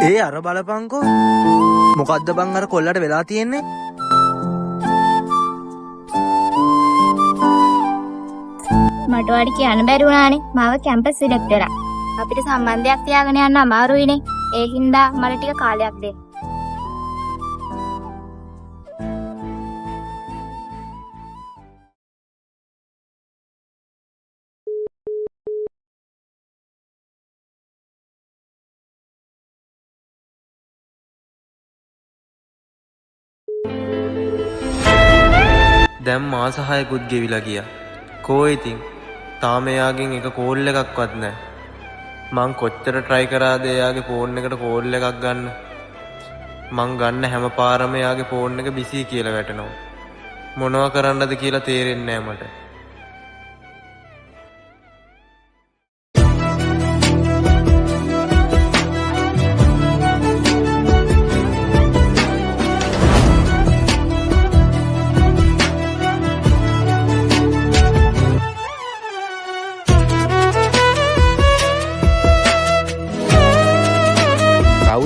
ඒ අර බලපංකෝ මොකද්ද බං අර කොල්ලට වෙලා තියෙන්නේ? මට වඩ කියන්න බැරි වුණානේ. මාව කැම්පස් සිලෙක්ට් කරා. අපිට සම්බන්ධයක් තියාගෙන යන්න අමාරුයිනේ. ඒ හින්දා මට ටික කාලයක් දෙන්න. දැන් මාස 6කුත් ගෙවිලා ගියා. කෝ ඉතින් තාම එයාගෙන් එක කෝල් එකක්වත් නැහැ. මං කොච්චර try කරාද එයාගේ ෆෝන් එකට කෝල් එකක් ගන්න. මං ගන්න හැම පාරම එයාගේ ෆෝන් එක බිසි කියලා වැටෙනවා. මොනවා කරන්නද කියලා තේරෙන්නේ නැහැ මට.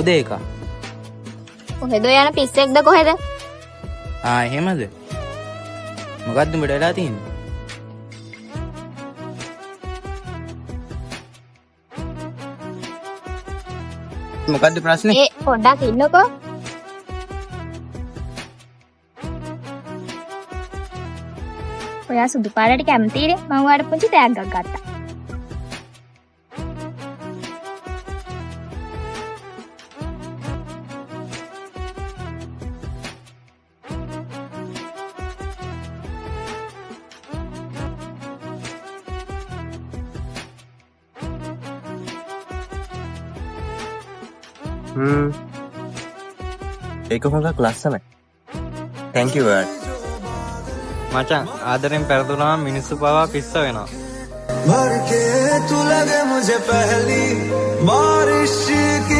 කවුද ඒක? කොහෙද යන පිස්සෙක්ද කොහෙද? එහෙමද? මොකද්ද උඹට වෙලා තියෙන්නේ? මොකද්ද ප්‍රශ්නේ? ඒ පොඩ්ඩක් ඉන්නකෝ. ඔයා සුදු පාටට කැමතිනේ. මම ඔයාලට පුංචි තෑග්ගක් ගත්තා. ඒක හොඟක් ලස්සනයි. thank you word. මචං ආදරෙන් පෙරදුනා මිනිස්සු පවා පිස්ස වෙනවා. भर के तू लगे मुझे पहली बारिश की